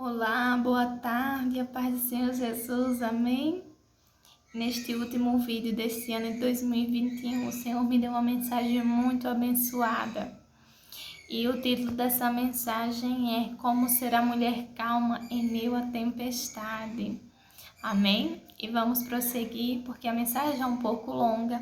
Olá, boa tarde, a paz do Senhor Jesus, amém? Neste último vídeo deste ano de 2021, o Senhor me deu uma mensagem muito abençoada. E o título dessa mensagem é Como ser a mulher calma em meio à tempestade. Amém? E vamos prosseguir, porque a mensagem é um pouco longa,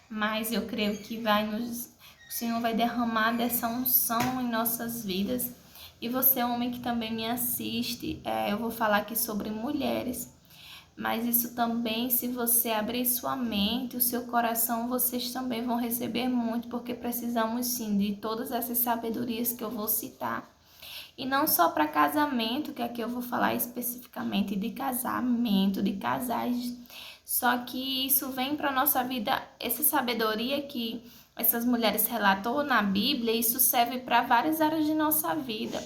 mas eu creio que o Senhor vai derramar dessa unção em nossas vidas. E você, homem que também me assiste, eu vou falar aqui sobre mulheres, mas isso também, se você abrir sua mente, o seu coração, vocês também vão receber muito, porque precisamos sim de todas essas sabedorias que eu vou citar. E não só para casamento, que aqui eu vou falar especificamente de casamento, de casais, só que isso vem para nossa vida, essa sabedoria que essas mulheres relatou na Bíblia, isso serve para várias áreas de nossa vida.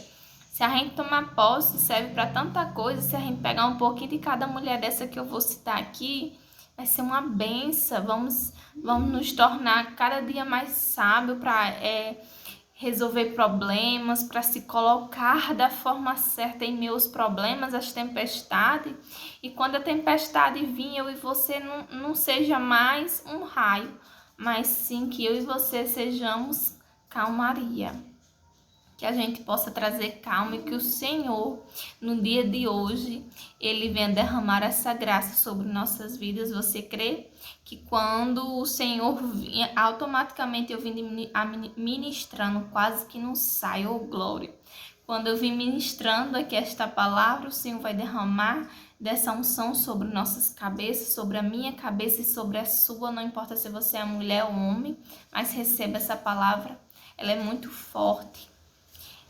Se a gente tomar posse, serve para tanta coisa. Se a gente pegar um pouquinho de cada mulher dessa que eu vou citar aqui, vai ser uma benção. Vamos nos tornar cada dia mais sábio para resolver problemas, para se colocar da forma certa em meus problemas, as tempestades. E quando a tempestade vir, eu e você não seja mais um raio, mas sim que eu e você sejamos calmaria. Que a gente possa trazer calma e que o Senhor, no dia de hoje, Ele venha derramar essa graça sobre nossas vidas. Você crê que quando o Senhor vinha, automaticamente eu vim ministrando, quase que não sai, oh glória. Quando eu vim ministrando aqui esta palavra, o Senhor vai derramar dessa unção sobre nossas cabeças, sobre a minha cabeça e sobre a sua. Não importa se você é mulher ou homem, mas receba essa palavra. Ela é muito forte.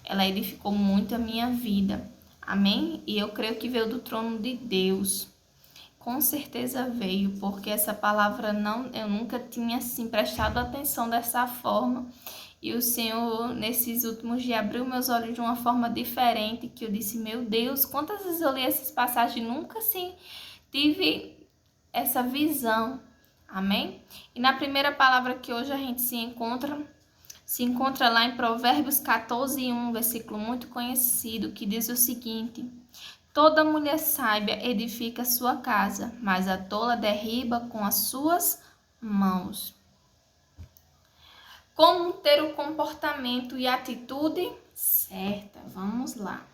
Ela edificou muito a minha vida, amém? E eu creio que veio do trono de Deus. Com certeza veio, porque essa palavra eu nunca tinha assim prestado atenção dessa forma. E o Senhor, nesses últimos dias, abriu meus olhos de uma forma diferente, que eu disse, meu Deus, quantas vezes eu li essas passagens e nunca assim tive essa visão, amém? E na primeira palavra que hoje a gente se encontra lá em Provérbios 14:1, versículo muito conhecido, que diz o seguinte: toda mulher sábia edifica sua casa, mas a tola derriba com as suas mãos. Como ter o comportamento e a atitude certa? Vamos lá.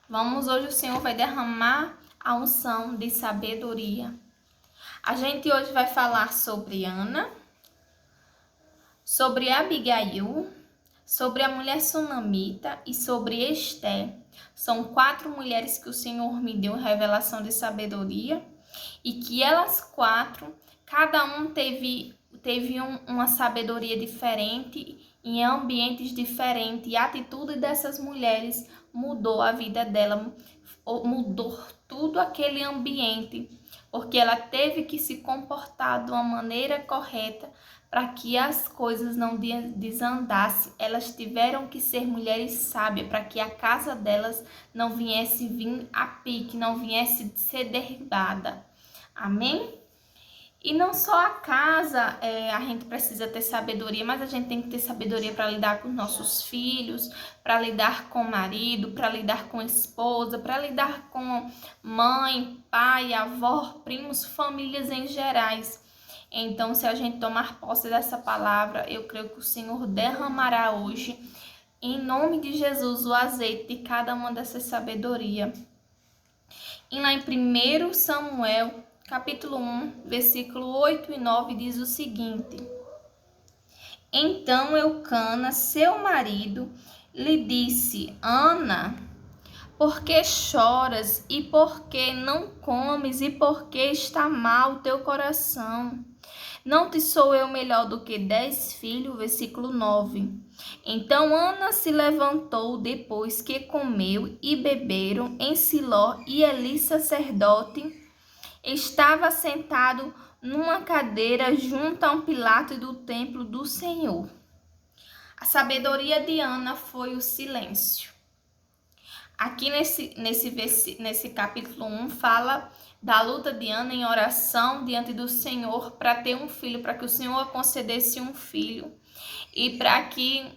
Hoje o Senhor vai derramar a unção de sabedoria. A gente hoje vai falar sobre Ana, sobre Abigail, sobre a mulher sunamita e sobre Esté. São 4 mulheres que o Senhor me deu revelação de sabedoria e que elas 4, cada um teve uma sabedoria diferente em ambientes diferentes, e a atitude dessas mulheres mudou a vida dela, mudou tudo aquele ambiente, porque ela teve que se comportar de uma maneira correta para que as coisas não desandassem. Elas tiveram que ser mulheres sábias para que a casa delas não viesse vir a pique, não viesse ser derribada. Amém? E não só a casa, a gente precisa ter sabedoria, mas a gente tem que ter sabedoria para lidar com nossos filhos, para lidar com o marido, para lidar com a esposa, para lidar com mãe, pai, avó, primos, famílias em gerais. Então, se a gente tomar posse dessa palavra, eu creio que o Senhor derramará hoje, em nome de Jesus, o azeite de cada uma dessas sabedoria. E lá em 1 Samuel, capítulo 1, versículo 8 e 9, diz o seguinte: então Eucana, seu marido, lhe disse: Ana, por que choras? E por que não comes? E por que está mal o teu coração? Não te sou eu melhor do que 10 filhos? Versículo 9. Então Ana se levantou depois que comeu e beberam em Siló, e Eli, sacerdote, estava sentado numa cadeira junto a um pilar do templo do Senhor. A sabedoria de Ana foi o silêncio. Aqui nesse capítulo 1 fala da luta de Ana em oração diante do Senhor para ter um filho, para que o Senhor concedesse um filho e para que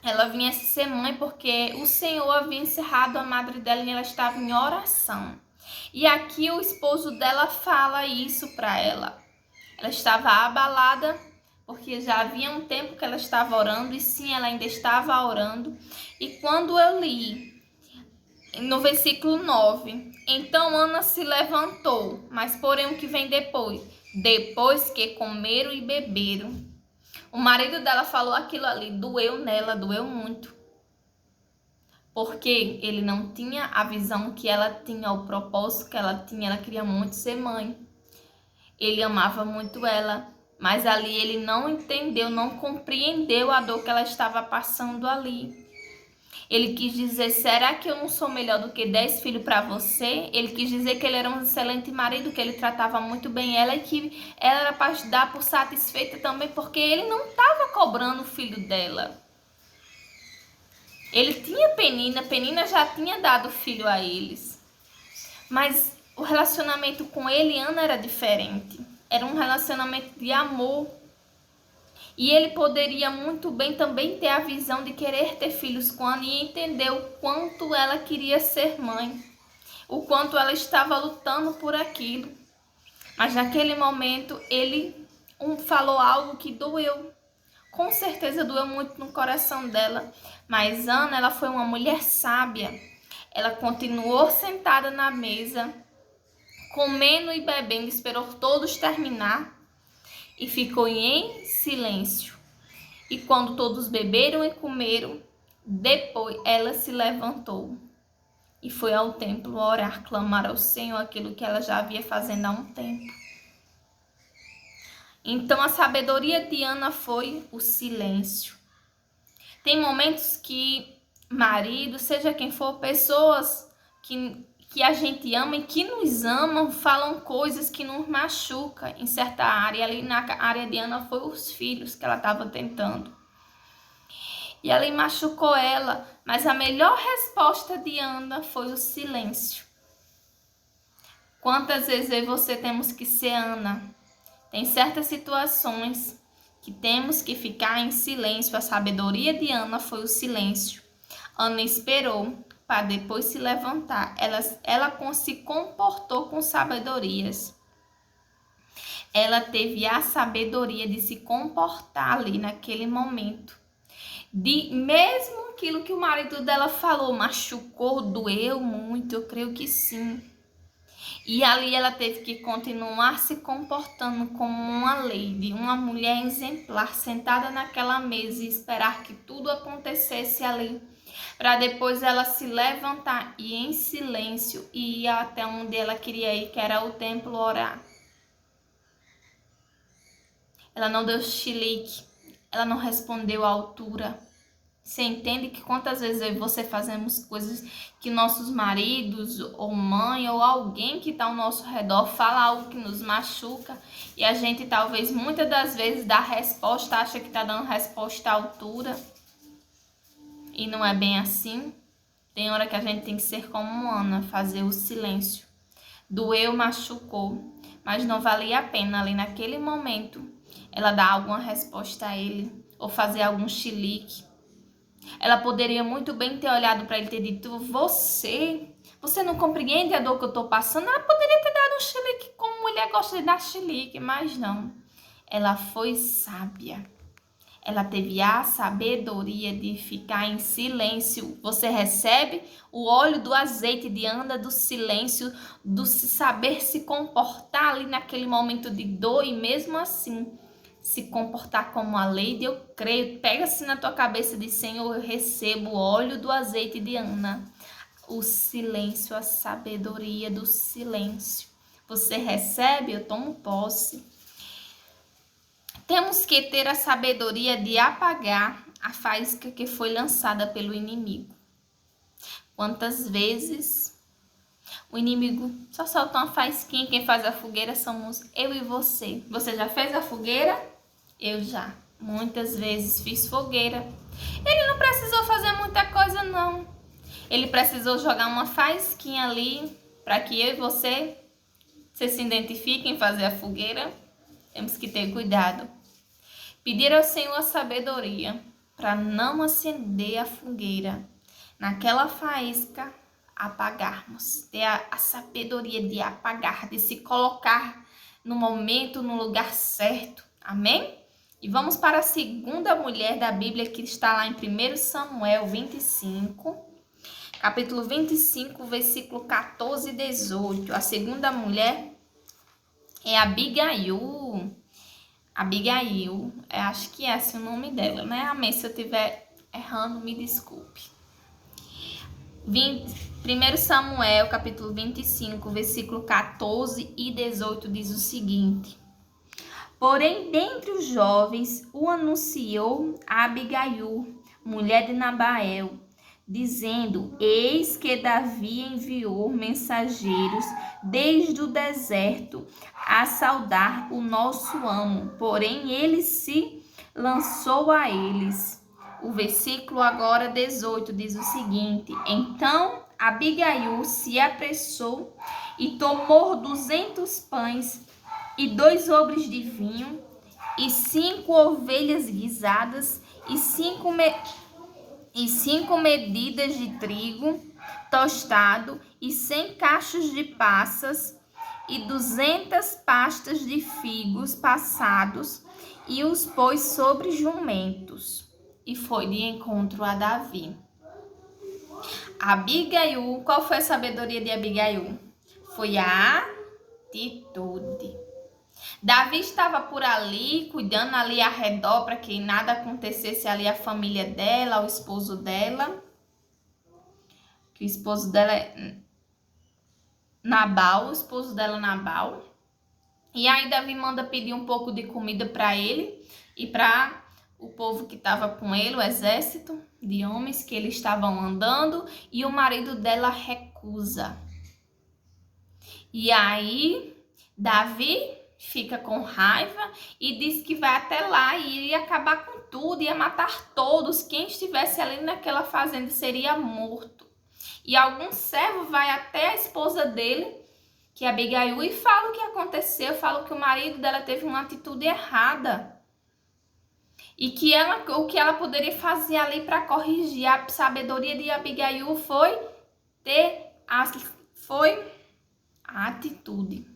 ela vinha ser mãe porque o Senhor havia encerrado a madre dela e ela estava em oração. E aqui o esposo dela fala isso para ela. Ela estava abalada porque já havia um tempo que ela estava orando, e sim, ela ainda estava orando. E quando eu li no versículo 9, então Ana se levantou, mas porém o que vem depois que comeram e beberam. O marido dela falou aquilo ali, doeu nela, doeu muito. Porque ele não tinha a visão que ela tinha, o propósito que ela tinha. Ela queria muito ser mãe. Ele amava muito ela, mas ali ele não entendeu, não compreendeu a dor que ela estava passando ali. Ele quis dizer, será que eu não sou melhor do que 10 filhos para você? Ele quis dizer que ele era um excelente marido, que ele tratava muito bem ela e que ela era para dar por satisfeita também, porque ele não estava cobrando o filho dela. Ele tinha Penina, Penina já tinha dado filho a eles. Mas o relacionamento com ele e Ana era diferente. Era um relacionamento de amor. E ele poderia muito bem também ter a visão de querer ter filhos com Ana e entender o quanto ela queria ser mãe. O quanto ela estava lutando por aquilo. Mas naquele momento ele falou algo que doeu. Com certeza doeu muito no coração dela. Mas Ana, ela foi uma mulher sábia. Ela continuou sentada na mesa, comendo e bebendo, esperou todos terminar e ficou em silêncio. E quando todos beberam e comeram, depois ela se levantou e foi ao templo orar, clamar ao Senhor aquilo que ela já havia fazendo há um tempo. Então a sabedoria de Ana foi o silêncio. Tem momentos que marido, seja quem for, pessoas que a gente ama e que nos amam, falam coisas que nos machucam em certa área. Ali na área de Ana foi os filhos que ela estava tentando. E ali machucou ela, mas a melhor resposta de Ana foi o silêncio. Quantas vezes eu e você temos que ser Ana? Tem certas situações que temos que ficar em silêncio. A sabedoria de Ana foi o silêncio. Ana esperou para depois se levantar. Ela se comportou com sabedorias. Ela teve a sabedoria de se comportar ali naquele momento. Mesmo aquilo que o marido dela falou, machucou, doeu muito, eu creio que sim. E ali ela teve que continuar se comportando como uma lady, uma mulher exemplar, sentada naquela mesa e esperar que tudo acontecesse ali, para depois ela se levantar e em silêncio ir até onde ela queria ir, que era o templo, orar. Ela não deu chilique, ela não respondeu à altura. Você entende que quantas vezes eu e você fazemos coisas que nossos maridos ou mãe ou alguém que está ao nosso redor fala algo que nos machuca e a gente talvez muitas das vezes dá resposta, acha que está dando resposta à altura e não é bem assim. Tem hora que a gente tem que ser como Ana, fazer o silêncio. Doeu, machucou, mas não valia a pena ali naquele momento ela dar alguma resposta a ele ou fazer algum chilique. Ela poderia muito bem ter olhado para ele e ter dito, você não compreende a dor que eu estou passando? Ela poderia ter dado um chilique como mulher gosta de dar chilique, mas não. Ela foi sábia. Ela teve a sabedoria de ficar em silêncio. Você recebe o óleo do azeite de Ana, do silêncio, do saber se comportar ali naquele momento de dor e mesmo assim se comportar como a lei, eu creio. Pega assim na tua cabeça de Senhor, eu recebo o óleo do azeite de Ana. O silêncio, a sabedoria do silêncio. Você recebe, eu tomo posse. Temos que ter a sabedoria de apagar a faísca que foi lançada pelo inimigo. Quantas vezes o inimigo só solta uma faísquinha, quem faz a fogueira somos eu e você. Você já fez a fogueira? Eu já. Muitas vezes fiz fogueira. Ele não precisou fazer muita coisa, não. Ele precisou jogar uma faísquinha ali para que eu e você se identifiquem em fazer a fogueira. Temos que ter cuidado. Pedir ao Senhor a sabedoria. para não acender a fogueira, naquela faísca apagarmos, ter a sabedoria de apagar, de se colocar no momento, no lugar certo, amém? E vamos para a segunda mulher da Bíblia, que está lá em 1 Samuel 25, capítulo 25, versículo 14 e 18. A segunda mulher é Abigail. Abigail, acho que é esse o nome dela, né? Amém. Se eu estiver errando, me desculpe. 1 Samuel, capítulo 25, versículo 14 e 18 diz o seguinte: Porém, dentre os jovens, o anunciou a Abigail, mulher de Nabael, dizendo: Eis que Davi enviou mensageiros desde o deserto a saudar o nosso amo, porém ele se lançou a eles. O versículo agora 18 diz o seguinte: Então Abigail se apressou e tomou 200 pães e 2 odres de vinho, e 5 ovelhas guisadas, e 5 medidas de trigo tostado, e 100 cachos de passas, e 200 pastas de figos passados, e os pôs sobre jumentos, e foi de encontro a Davi. Abigail, qual foi a sabedoria de Abigail? Foi a atitude. Davi estava por ali, cuidando ali ao redor para que nada acontecesse ali à família dela, ao esposo dela. Que o esposo dela é Nabal, o esposo dela Nabal. E aí Davi manda pedir um pouco de comida para ele e para o povo que estava com ele, o exército de homens que eles estavam andando, e o marido dela recusa. E aí Davi fica com raiva e diz que vai até lá e iria acabar com tudo, ia matar todos. Quem estivesse ali naquela fazenda seria morto. E algum servo vai até a esposa dele, que é Abigail, e fala o que aconteceu, fala que o marido dela teve uma atitude errada. E que o que ela poderia fazer ali para corrigir. A sabedoria de Abigail foi a atitude.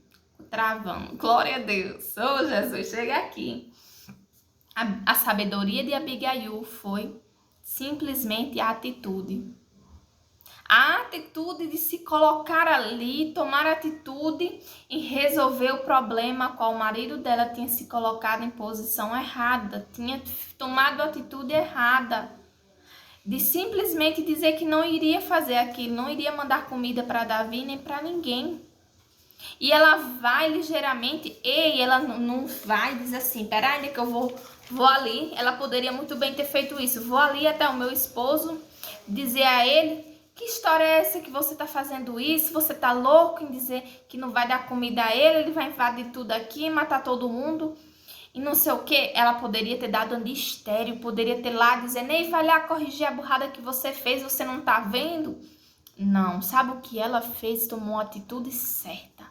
Travando. Glória a Deus. Oh, Jesus, chega aqui. A sabedoria de Abigail foi simplesmente a atitude. A atitude de se colocar ali, tomar atitude em resolver o problema qual o marido dela tinha se colocado em posição errada, tinha tomado a atitude errada, de simplesmente dizer que não iria fazer aquilo, não iria mandar comida para Davi nem para ninguém. E ela vai ligeiramente, ela não vai dizer assim, peraí que eu vou ali. Ela poderia muito bem ter feito isso. Vou ali até o meu esposo, dizer a ele, que história é essa que você tá fazendo isso? Você tá louco em dizer que não vai dar comida a ele vai invadir tudo aqui, matar todo mundo e não sei o que. Ela poderia ter dado antistério, poderia ter lá dizendo, ei, vai lá corrigir a burrada que você fez, você não tá vendo? Não, sabe o que ela fez? Tomou a atitude certa.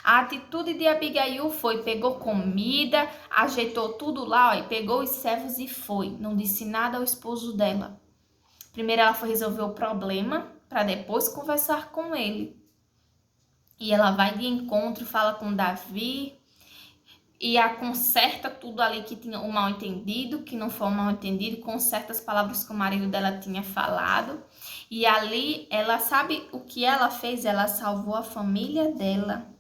A atitude de Abigail foi, pegou comida, ajeitou tudo lá, ó, e pegou os servos e foi. Não disse nada ao esposo dela. Primeiro ela foi resolver o problema, para depois conversar com ele. E ela vai de encontro, fala com Davi, e conserta tudo ali que tinha um mal entendido, que não foi um mal entendido, conserta as palavras que o marido dela tinha falado. E ali, ela sabe o que ela fez? Ela salvou a família dela.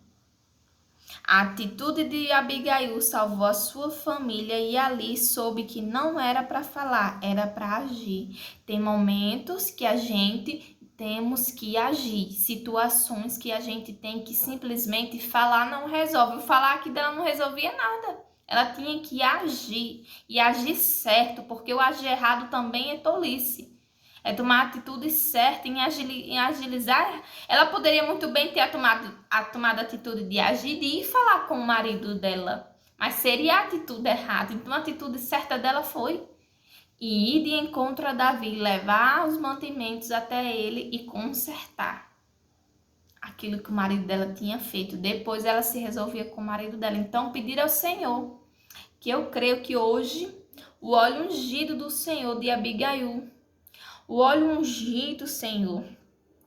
A atitude de Abigail salvou a sua família e ali soube que não era para falar, era para agir. Tem momentos que a gente temos que agir, situações que a gente tem que simplesmente falar não resolve. O falar aqui dela não resolvia nada. Ela tinha que agir e agir certo, porque o agir errado também é tolice. É tomar a atitude certa em agilizar. Ela poderia muito bem ter tomado a atitude de agir, de ir falar com o marido dela. Mas seria a atitude errada. Então a atitude certa dela foi ir de encontro a Davi, levar os mantimentos até ele e consertar aquilo que o marido dela tinha feito. Depois ela se resolvia com o marido dela. Então pedir ao Senhor, que eu creio que hoje o óleo ungido do Senhor de Abigail. O óleo ungido, Senhor,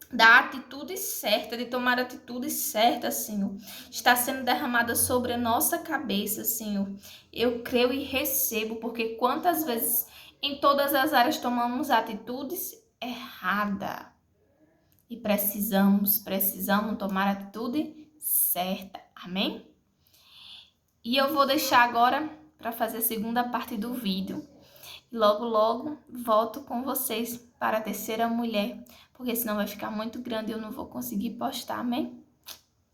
da atitude certa, de tomar a atitude certa, Senhor, está sendo derramada sobre a nossa cabeça, Senhor. Eu creio e recebo, porque quantas vezes em todas as áreas tomamos atitudes erradas. E precisamos tomar a atitude certa. Amém? E eu vou deixar agora para fazer a segunda parte do vídeo. Logo, logo, volto com vocês para a terceira mulher, porque senão vai ficar muito grande e eu não vou conseguir postar, amém?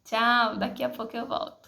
Tchau, daqui a pouco eu volto.